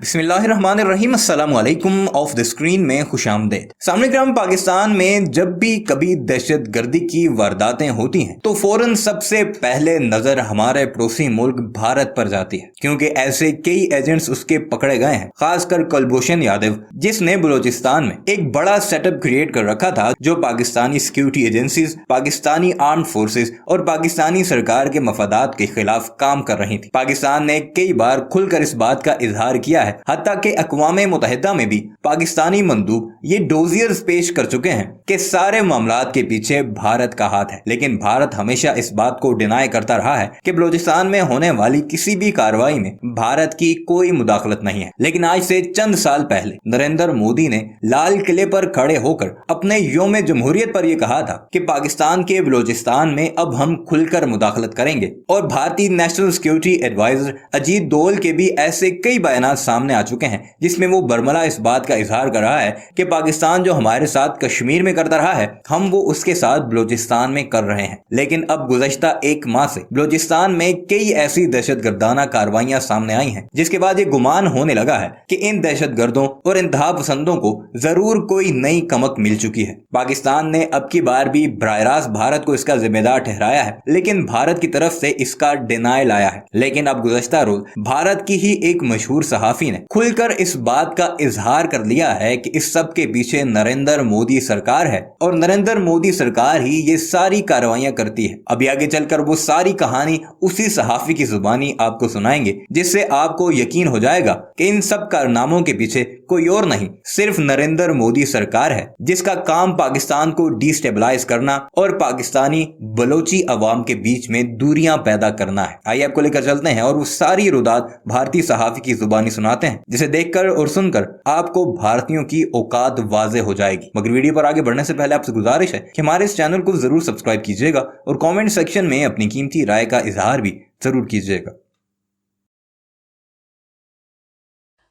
बिस्मिल्लाहिर्रहमानिर्रहीम, अस्सलाम वालेकुम। ऑफ द स्क्रीन में खुशामदीद। सामने ग्राम पाकिस्तान में जब भी कभी दहशत गर्दी की वारदातें होती हैं तो फौरन सबसे पहले नजर हमारे पड़ोसी मुल्क भारत पर जाती है, क्योंकि ऐसे कई एजेंट्स उसके पकड़े गए हैं। खासकर कुलभूषण यादव, जिसने बलूचिस्तान में एक बड़ा सेटअप क्रिएट कर रखा था जो Pakistani security agencies, Pakistani armed forces और पाकिस्तानी सरकार के मफादात के खिलाफ काम कर रही थी। पाकिस्तान ने कई बार खुलकर इस बात का इजहार किया है, हत्ता के अक़वामे मुत्तहिदा में भी पाकिस्तानी मंदूब ये डोजियर्स पेश कर चुके हैं कि सारे मामलात के पीछे भारत का हाथ है। लेकिन भारत हमेशा इस बात को डिनाई करता रहा है कि बलूचिस्तान में होने वाली किसी भी कार्रवाई में भारत की कोई मुदाखलत नहीं है। लेकिन आज से चंद साल पहले नरेंद्र मोदी ने लाल किले पर खड़े होकर अपने यौम जमहूरियत पर यह कहा था कि पाकिस्तान के बलूचिस्तान में अब हम खुलकर मुदाखलत करेंगे। और भारतीय national security adviser Ajit Doval के भी ऐसे कई बयान सामने आ चुके हैं जिसमें वो बरमला इस बात का इजहार कर रहा है कि पाकिस्तान जो हमारे साथ कश्मीर में करता रहा है, हम वो उसके साथ बलूचिस्तान में कर रहे हैं। लेकिन अब गुज़श्ता एक माह से बलूचिस्तान में कई ऐसी दहशतगर्दाना कार्रवाइयां सामने आई हैं जिसके बाद ये गुमान होने लगा है कि इन दहशतगर्दों और इंतहा पसंदों को जरूर कोई नई कमक मिल चुकी है। पाकिस्तान ने अब की बार भी बराह रास्त भारत को इसका जिम्मेदार ठहराया है, लेकिन भारत की तरफ से इसका डिनायल आया है। लेकिन अब गुज़श्ता रोज भारत की ही एक मशहूर सहाफी ने खुलकर इस बात का इजहार कर लिया है कि इस सब के पीछे नरेंद्र मोदी सरकार है और नरेंद्र मोदी सरकार ही ये सारी कार्रवाइयां करती है। अभी आगे चलकर वो सारी कहानी उसी सहाफी की जुबानी आपको सुनाएंगे, जिससे आपको यकीन हो जाएगा कि इन सब कारनामों के पीछे कोई और नहीं, सिर्फ नरेंद्र मोदी सरकार है, जिसका काम पाकिस्तान को डिस्टेबलाइज करना और पाकिस्तानी बलोची अवाम के बीच में दूरियां पैदा करना है। आइए आपको लेकर चलते हैं और वो सारी रुदात भारतीय सहाफी की जुबानी सुनाते हैं, जिसे देखकर और सुनकर आपको भारतीयों की औकात वाज़े हो जाएगी। मगर वीडियो पर आगे बढ़ने से पहले आपसे गुजारिश है कि हमारे इस चैनल को जरूर सब्सक्राइब कीजिएगा और कमेंट सेक्शन में अपनी कीमती राय का इजहार भी जरूर कीजिएगा।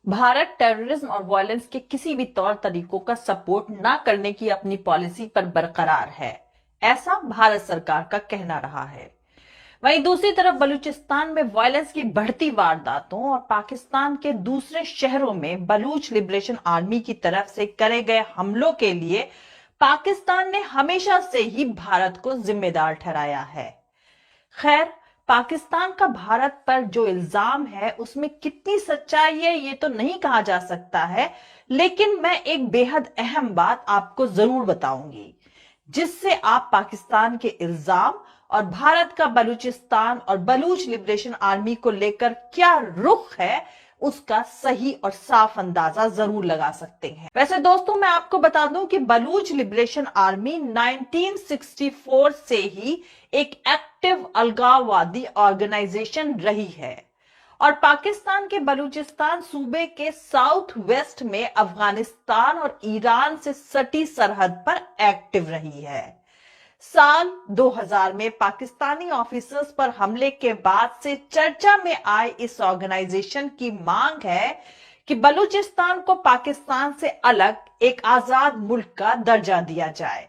भारत टेररिज्म और वायलेंस के किसी भी तौर तरीकों का सपोर्ट ना करने की अपनी पॉलिसी पर बरकरार है, ऐसा भारत सरकार का कहना रहा है। वहीं दूसरी तरफ बलूचिस्तान में वायलेंस की बढ़ती वारदातों और पाकिस्तान के दूसरे शहरों में बलूच लिबरेशन आर्मी की तरफ से करे गए हमलों के लिए पाकिस्तान ने हमेशा से ही भारत को जिम्मेदार ठहराया है। खैर, पाकिस्तान का भारत पर जो इल्जाम है उसमें कितनी सच्चाई है ये तो नहीं कहा जा सकता है, लेकिन मैं एक बेहद अहम बात आपको जरूर बताऊंगी, जिससे आप पाकिस्तान के इल्जाम और भारत का बलूचिस्तान और बलूच लिबरेशन आर्मी को लेकर क्या रुख है उसका सही और साफ अंदाजा जरूर लगा सकते हैं। वैसे दोस्तों, मैं आपको बता दूं कि बलूच लिबरेशन आर्मी 1964 से ही एक एक्टिव अलगाववादी ऑर्गेनाइजेशन रही है और पाकिस्तान के बलूचिस्तान सूबे के साउथ वेस्ट में अफगानिस्तान और ईरान से सटी सरहद पर एक्टिव रही है। साल 2000 में पाकिस्तानी ऑफिसर्स पर हमले के बाद से चर्चा में आए इस ऑर्गेनाइजेशन की मांग है कि बलूचिस्तान को पाकिस्तान से अलग एक आजाद मुल्क का दर्जा दिया जाए।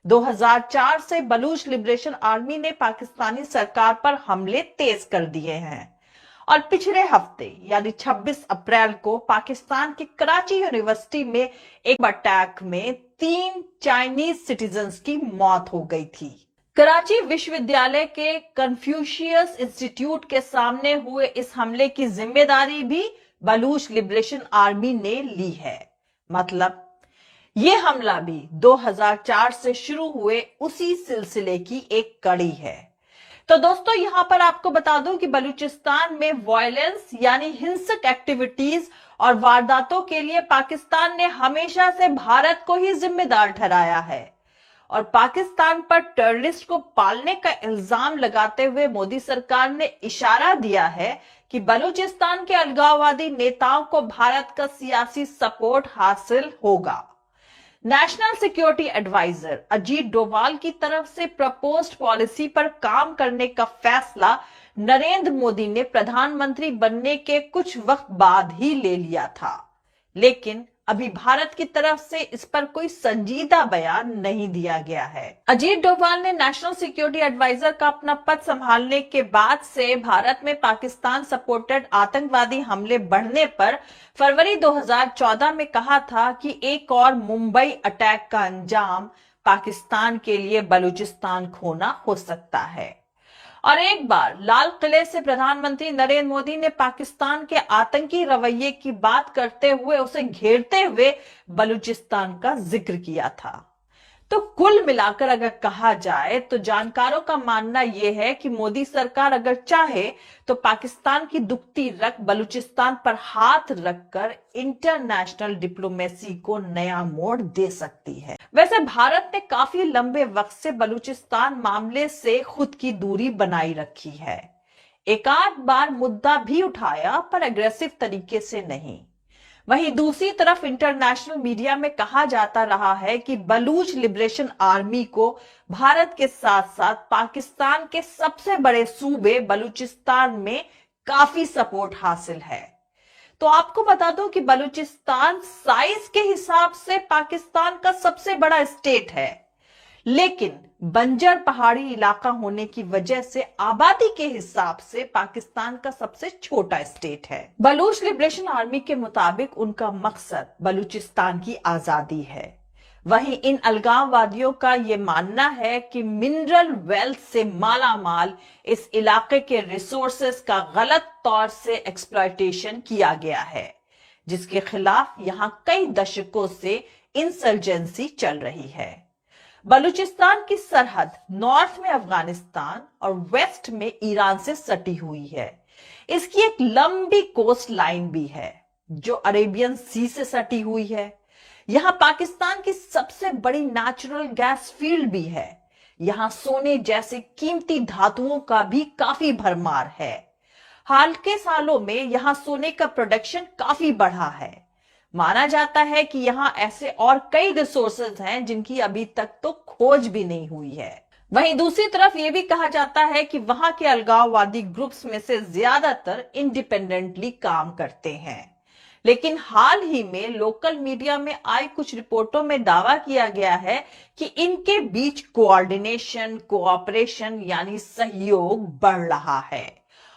2004 से बलूच लिबरेशन आर्मी ने पाकिस्तानी सरकार पर हमले तेज कर दिए हैं और पिछले हफ्ते यानी 26 अप्रैल को पाकिस्तान की कराची यूनिवर्सिटी में एक अटैक में 3 चाइनीज सिटीजन्स की मौत हो गई थी। कराची विश्वविद्यालय के कन्फ्यूशियस इंस्टीट्यूट के सामने हुए इस हमले की जिम्मेदारी भी बलूच लिबरेशन आर्मी ने ली है। मतलब ये हमला भी 2004 से शुरू हुए उसी सिलसिले की एक कड़ी है। तो दोस्तों, यहां पर आपको बता दूं कि बलूचिस्तान में वायलेंस यानी हिंसक एक्टिविटीज और वारदातों के लिए पाकिस्तान ने हमेशा से भारत को ही जिम्मेदार ठहराया है और पाकिस्तान पर टेररिस्ट को पालने का इल्जाम लगाते हुए मोदी सरकार ने इशारा दिया है कि बलूचिस्तान के अलगाववादी नेताओं को भारत का सियासी सपोर्ट हासिल होगा। National security adviser Ajit Doval की तरफ से प्रपोज्ड पॉलिसी पर काम करने का फैसला नरेंद्र मोदी ने प्रधानमंत्री बनने के कुछ वक्त बाद ही ले लिया था, लेकिन अभी भारत की तरफ से इस पर कोई संजीदा बयान नहीं दिया गया है। अजीत डोभाल ने नेशनल सिक्योरिटी एडवाइजर का अपना पद संभालने के बाद से भारत में पाकिस्तान सपोर्टेड आतंकवादी हमले बढ़ने पर फरवरी 2014 में कहा था कि एक और मुंबई अटैक का अंजाम पाकिस्तान के लिए बलूचिस्तान खोना हो सकता है। और एक बार लाल किले से प्रधानमंत्री नरेंद्र मोदी ने पाकिस्तान के आतंकी रवैये की बात करते हुए उसे घेरते हुए बलूचिस्तान का जिक्र किया था। तो कुल मिलाकर अगर कहा जाए तो जानकारों का मानना यह है कि मोदी सरकार अगर चाहे तो पाकिस्तान की दुखती रग बलूचिस्तान पर हाथ रखकर इंटरनेशनल डिप्लोमेसी को नया मोड़ दे सकती है। वैसे भारत ने काफी लंबे वक्त से बलूचिस्तान मामले से खुद की दूरी बनाई रखी है। एक आध बार मुद्दा भी उठाया पर एग्रेसिव तरीके से नहीं। वहीं दूसरी तरफ इंटरनेशनल मीडिया में कहा जाता रहा है कि बलूच लिबरेशन आर्मी को भारत के साथ साथ पाकिस्तान के सबसे बड़े सूबे बलूचिस्तान में काफी सपोर्ट हासिल है। तो आपको बता दूं कि बलूचिस्तान साइज के हिसाब से पाकिस्तान का सबसे बड़ा स्टेट है, लेकिन बंजर पहाड़ी इलाका होने की वजह से आबादी के हिसाब से पाकिस्तान का सबसे छोटा स्टेट है। बलूच लिबरेशन आर्मी के मुताबिक उनका मकसद बलूचिस्तान की आजादी है। वहीं इन अलगाववादियों का यह मानना है कि मिनरल वेल्थ से मालामाल इस इलाके के रिसोर्सेस का गलत तौर से एक्सप्लॉयटेशन किया गया है, जिसके खिलाफ यहां कई दशकों से इंसर्जेंसी चल रही है। बलूचिस्तान की सरहद नॉर्थ में अफगानिस्तान और वेस्ट में ईरान से सटी हुई है। इसकी एक लंबी कोस्ट लाइन भी है जो अरेबियन सी से सटी हुई है। यहां पाकिस्तान की सबसे बड़ी नेचुरल गैस फील्ड भी है। यहां सोने जैसे कीमती धातुओं का भी काफी भरमार है। हाल के सालों में यहां सोने का प्रोडक्शन काफी बढ़ा है। माना जाता है कि यहां ऐसे और कई रिसोर्सेज हैं जिनकी अभी तक तो खोज भी नहीं हुई है। वहीं दूसरी तरफ यह भी कहा जाता है कि वहां के अलगाववादी ग्रुप्स में से ज्यादातर इंडिपेंडेंटली काम करते हैं, लेकिन हाल ही में लोकल मीडिया में आई कुछ रिपोर्टों में दावा किया गया है कि इनके बीच कोऑर्डिनेशन, कोऑपरेशन यानी सहयोग बढ़ रहा है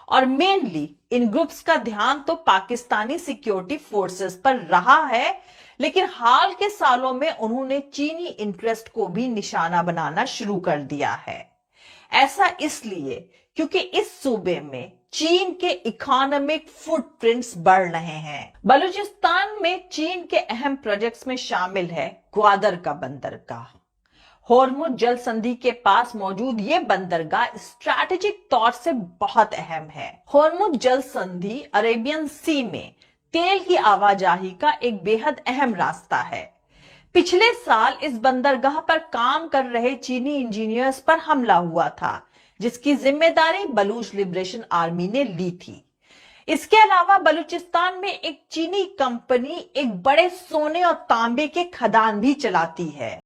और मेनली इन ग्रुप्स का ध्यान तो पाकिस्तानी सिक्योरिटी फोर्सेस पर रहा है, लेकिन हाल के सालों में उन्होंने चीनी इंटरेस्ट को भी निशाना बनाना शुरू कर दिया है। ऐसा इसलिए क्योंकि इस सूबे में चीन के इकोनॉमिक फुटप्रिंट्स बढ़ रहे हैं। बलूचिस्तान में चीन के अहम प्रोजेक्ट्स में शामिल है ग्वादर का बंदरगाह। होर्मुज जल संधि के पास मौजूद ये बंदरगाह स्ट्रैटेजिक तौर से बहुत अहम है। होर्मुज जल संधि अरेबियन सी में तेल की आवाजाही का एक बेहद अहम रास्ता है। पिछले साल इस बंदरगाह पर काम कर रहे चीनी इंजीनियर्स पर हमला हुआ था, जिसकी जिम्मेदारी बलूच लिबरेशन आर्मी ने ली थी। इसके अलावा बलूचिस्तान में एक चीनी कंपनी एक बड़े सोने और तांबे के खदान भी चलाती है।